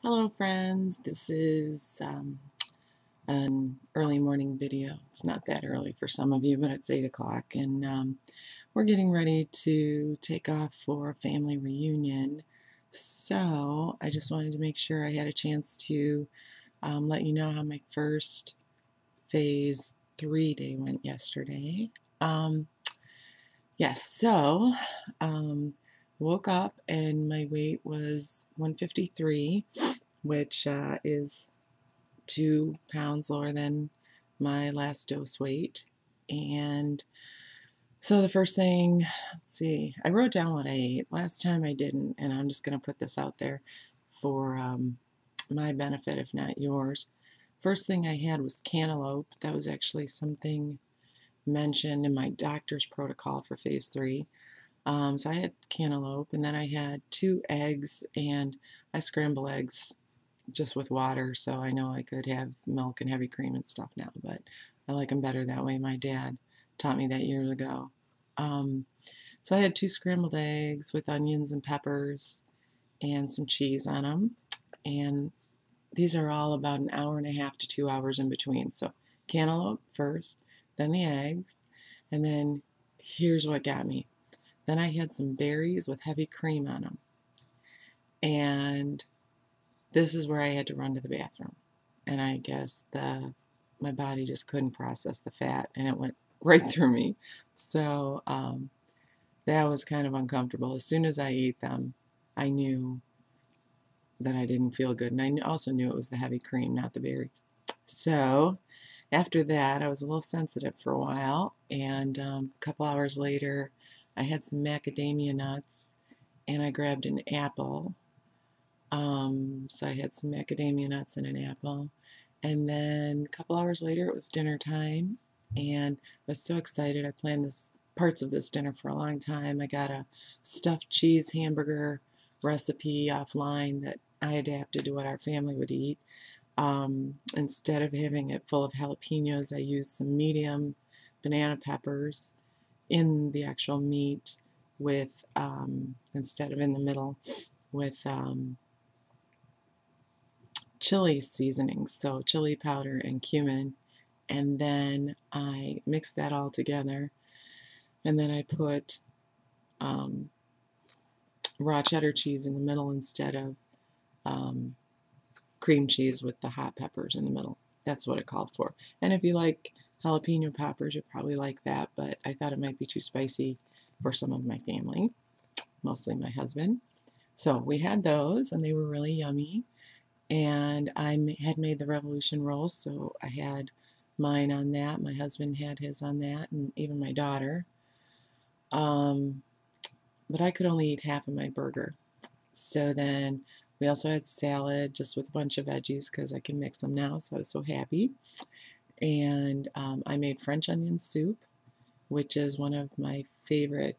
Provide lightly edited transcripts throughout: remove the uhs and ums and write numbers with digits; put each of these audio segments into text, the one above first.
Hello friends, this is an early morning video. It's not that early for some of you, but it's 8 o'clock and we're getting ready to take off for a family reunion. So I just wanted to make sure I had a chance to let you know how my first phase 3 day went yesterday. Um, yes, so woke up and my weight was 153, which is 2 pounds lower than my last dose weight. And so the first thing, let's see, I wrote down what I ate. Last time I didn't, and I'm just going to put this out there for my benefit, if not yours. First thing I had was cantaloupe. That was actually something mentioned in my doctor's protocol for phase 3. So I had cantaloupe, and then I had 2 eggs, and I scramble eggs just with water, so I know I could have milk and heavy cream and stuff now, but I like them better that way. My dad taught me that years ago. Um, so I had 2 scrambled eggs with onions and peppers and some cheese on them, and these are all about an hour and a half to 2 hours in between. So cantaloupe first, then the eggs, and then here's what got me. Then I had some berries with heavy cream on them, and this is where I had to run to the bathroom. And I guess my body just couldn't process the fat, and it went right through me. So that was kind of uncomfortable. As soon as I ate them, I knew that I didn't feel good. And I also knew it was the heavy cream, not the berries. So after that, I was a little sensitive for a while. And a couple hours later, I had some macadamia nuts, and I grabbed an apple. So I had some macadamia nuts and an apple. And then a couple hours later, it was dinner time, and I was so excited. I planned parts of this dinner for a long time. I got a stuffed cheese hamburger recipe offline that I adapted to what our family would eat. Instead of having it full of jalapenos, I used some medium banana peppers in the actual meat with, instead of in the middle, with chili seasonings, so chili powder and cumin, and then I mixed that all together, and then I put raw cheddar cheese in the middle instead of um, cream cheese with the hot peppers in the middle. That's what it called for. And if you like jalapeno peppers, you'll probably like that, but I thought it might be too spicy for some of my family, mostly my husband. So we had those, and they were really yummy. And I had made the revolution rolls, so I had mine on that. My husband had his on that, and even my daughter. Um, but I could only eat half of my burger. So then we also had salad just with a bunch of veggies because I can mix them now, so I was so happy. And I made French onion soup, which is one of my favorite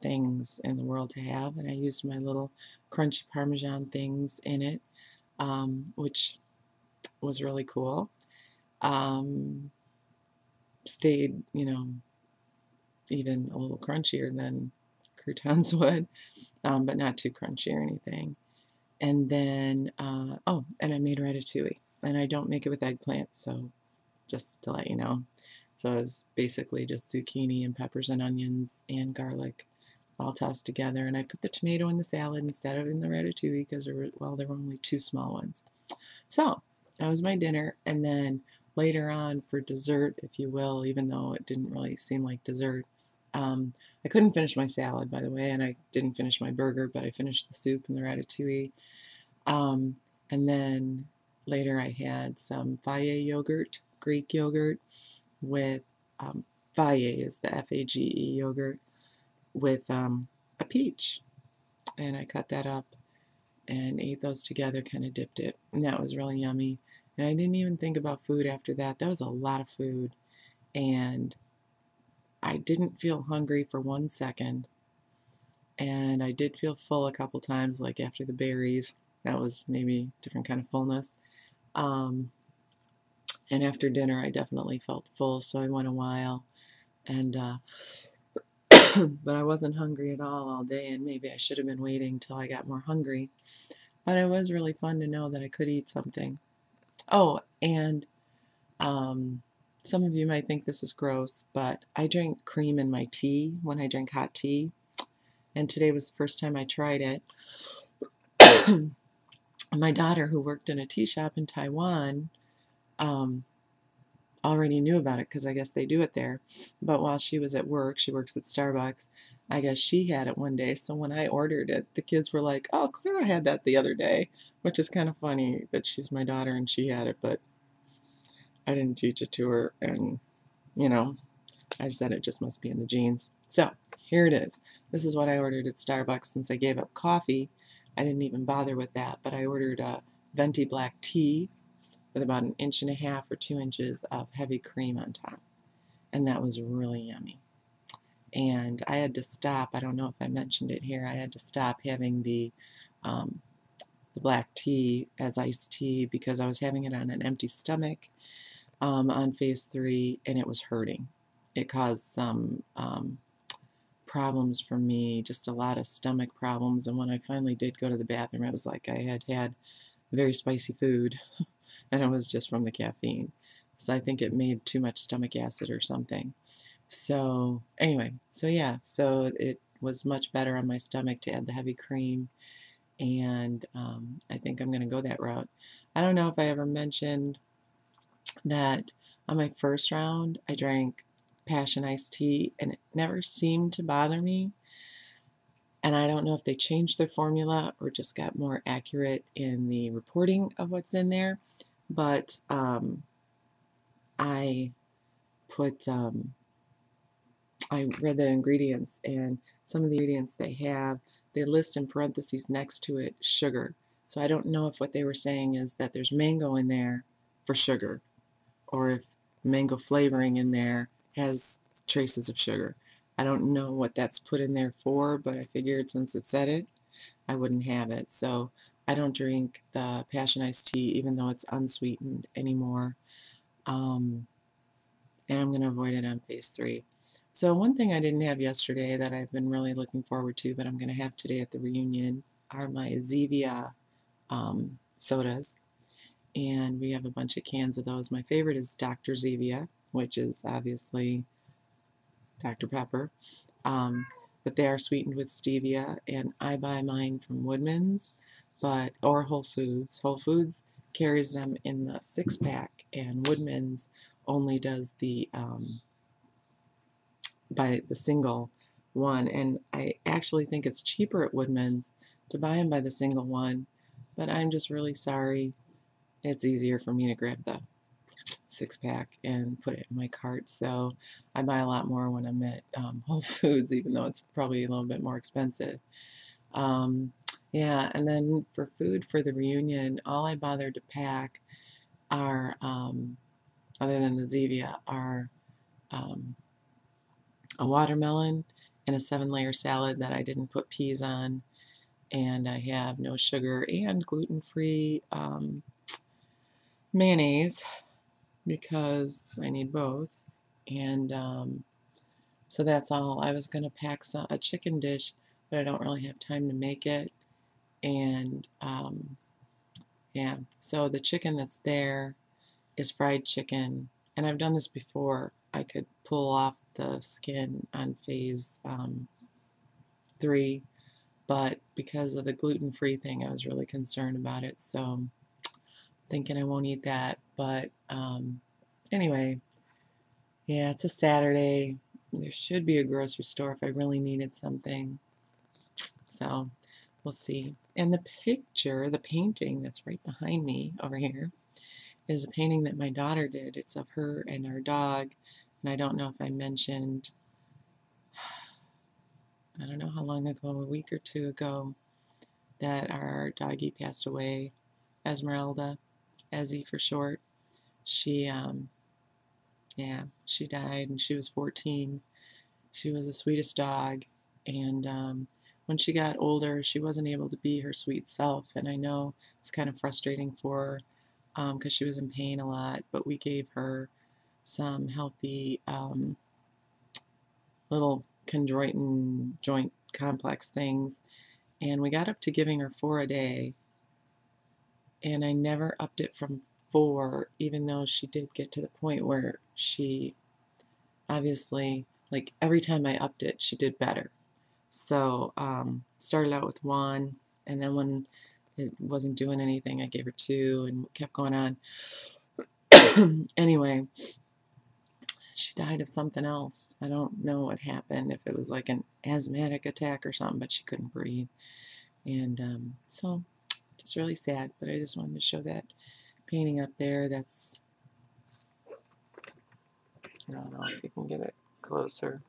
things in the world to have. And I used my little crunchy Parmesan things in it, which was really cool. Um, Stayed, even a little crunchier than croutons would, but not too crunchy or anything. And then, oh, and I made ratatouille. And I don't make it with eggplant, so just to let you know. So it was basically just zucchini and peppers and onions and garlic all tossed together. And I put the tomato in the salad instead of in the ratatouille because there were only 2 small ones. So that was my dinner. And then later on for dessert, if you will, even though it didn't really seem like dessert, I couldn't finish my salad, by the way, and I didn't finish my burger, but I finished the soup and the ratatouille. Um, and then later I had some Fage yogurt, Greek yogurt, with Fage is the Fage yogurt, with a peach. And I cut that up and ate those together, kind of dipped it. And that was really yummy. And I didn't even think about food after that. That was a lot of food. And I didn't feel hungry for 1 second. And I did feel full a couple times, like after the berries. That was maybe a different kind of fullness. Um, and after dinner, I definitely felt full, so I went a while. And but I wasn't hungry at all day, and maybe I should have been waiting till I got more hungry. But it was really fun to know that I could eat something. Oh, and um, some of you might think this is gross, but I drink cream in my tea when I drink hot tea. And today was the first time I tried it. My daughter, who worked in a tea shop in Taiwan, um, already knew about it because I guess they do it there. But while she was at work, she works at Starbucks, I guess she had it one day. So when I ordered it, the kids were like, "Oh, Clara had that the other day," which is kind of funny that she's my daughter and she had it, but I didn't teach it to her. And, you know, I said it just must be in the genes. So here it is. This is what I ordered at Starbucks since I gave up coffee. I didn't even bother with that, but I ordered a venti black tea with about 1.5 or 2 inches of heavy cream on top. And that was really yummy. And I had to stop. I don't know if I mentioned it here. I had to stop having the black tea as iced tea because I was having it on an empty stomach on phase 3, and it was hurting. It caused some problems for me, just a lot of stomach problems. And when I finally did go to the bathroom, it was like I had had very spicy food, and it was just from the caffeine. So I think it made too much stomach acid or something. So anyway, so yeah, so it was much better on my stomach to add the heavy cream, and I think I'm going to go that route. I don't know if I ever mentioned that on my first round I drank passion iced tea, and it never seemed to bother me. And I don't know if they changed their formula or just got more accurate in the reporting of what's in there, but I put I read the ingredients, and some of the ingredients they list in parentheses next to it sugar. So I don't know if what they were saying is that there's mango in there for sugar, or if mango flavoring in there has traces of sugar. I don't know what that's put in there for, but I figured since it said it, I wouldn't have it. So I don't drink the passion iced tea, even though it's unsweetened anymore. Um, and I'm going to avoid it on phase 3. So one thing I didn't have yesterday that I've been really looking forward to, but I'm going to have today at the reunion, are my Zevia sodas. And we have a bunch of cans of those. My favorite is Dr. Zevia, which is obviously Dr. Pepper. But they are sweetened with stevia, and I buy mine from Woodman's, or Whole Foods. Whole Foods carries them in the 6-pack, and Woodman's only does the by the single one. And I actually think it's cheaper at Woodman's to buy them by the single one, but I'm just really sorry. It's easier for me to grab the 6-pack and put it in my cart, so I buy a lot more when I'm at Whole Foods, even though it's probably a little bit more expensive. Yeah, and then for food for the reunion, all I bothered to pack are, other than the Zevia, are a watermelon and a 7-layer salad that I didn't put peas on, and I have no sugar and gluten-free mayonnaise because I need both. And so that's all. I was going to pack a chicken dish, but I don't really have time to make it. And yeah, so the chicken that's there is fried chicken. And I've done this before. I could pull off the skin on phase 3, but because of the gluten-free thing, I was really concerned about it. So thinking I won't eat that. But anyway, yeah, it's a Saturday. There should be a grocery store if I really needed something. So we'll see. And the picture, the painting that's right behind me over here, is a painting that my daughter did. It's of her and our dog. And I don't know if I mentioned, I don't know how long ago, a week or 2 ago, that our doggie passed away, Esmeralda, Ezzy for short. She, yeah, she died and she was 14. She was the sweetest dog, and when she got older, she wasn't able to be her sweet self, and I know it's kind of frustrating for her because she was in pain a lot, but we gave her some healthy little chondroitin joint complex things, and we got up to giving her 4 a day, and I never upped it from 4, even though she did get to the point where she obviously, like every time I upped it, she did better. So started out with 1, and then when it wasn't doing anything, I gave her 2, and kept going on. Anyway, she died of something else. I don't know what happened, if it was like an asthmatic attack or something, but she couldn't breathe. And so just really sad, but I just wanted to show that painting up there. That's, I don't know if you can get it closer.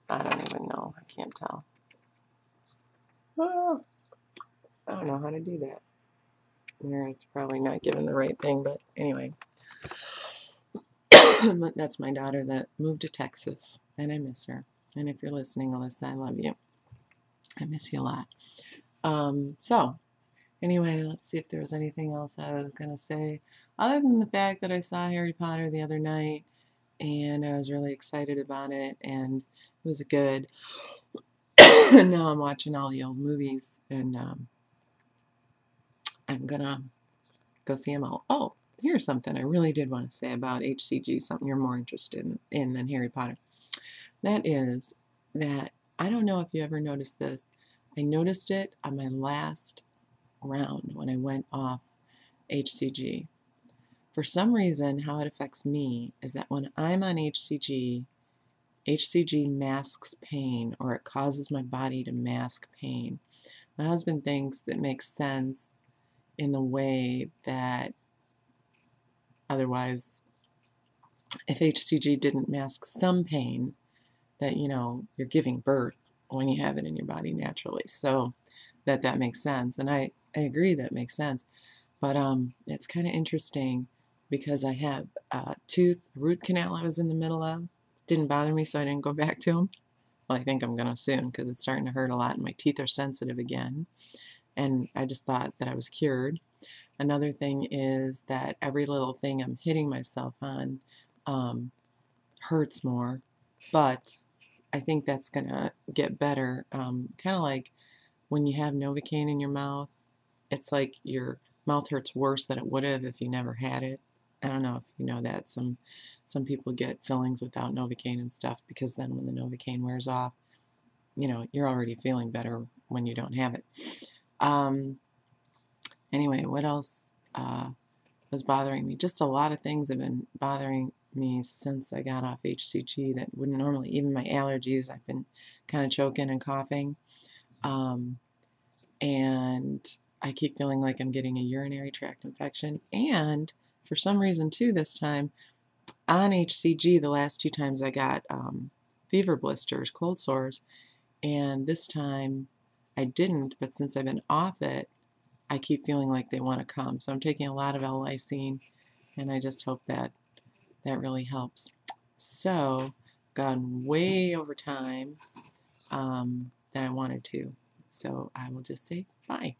I don't even know. I can't tell. Oh, I don't know how to do that. There, it's probably not giving the right thing, but anyway. That's my daughter that moved to Texas, and I miss her. And if you're listening, Alyssa, I love you. I miss you a lot. So, anyway, let's see if there was anything else I was going to say. Other than the fact that I saw Harry Potter the other night, and I was really excited about it, and it was good. And now I'm watching all the old movies, and I'm going to go see them all. Oh, here's something I really did want to say about HCG, something you're more interested in than Harry Potter. That is that, I don't know if you ever noticed this, I noticed it on my last round when I went off HCG. For some reason, how it affects me is that when I'm on HCG, HCG masks pain, or it causes my body to mask pain. My husband thinks that makes sense in the way that otherwise, if HCG didn't mask some pain, that, you know, you're giving birth when you have it in your body naturally. So that makes sense. And I agree that makes sense. But it's kind of interesting because I have a root canal I was in the middle of. Didn't bother me, so I didn't go back to them. Well, I think I'm going to soon because it's starting to hurt a lot and my teeth are sensitive again. And I just thought that I was cured. Another thing is that every little thing I'm hitting myself on hurts more. But I think that's going to get better. Kind of like when you have Novocaine in your mouth, it's like your mouth hurts worse than it would have if you never had it. I don't know if you know that. Some people get fillings without Novocaine and stuff because then when the Novocaine wears off, you know, you're already feeling better when you don't have it. Anyway, what else was bothering me? Just a lot of things have been bothering me since I got off HCG that wouldn't normally, even my allergies, I've been kind of choking and coughing. And I keep feeling like I'm getting a urinary tract infection. And for some reason, too, this time, on HCG, the last 2 times I got fever blisters, cold sores, and this time I didn't, but since I've been off it, I keep feeling like they want to come. So I'm taking a lot of L-lysine, and I just hope that that really helps. So, gone way over time than I wanted to. So I will just say bye.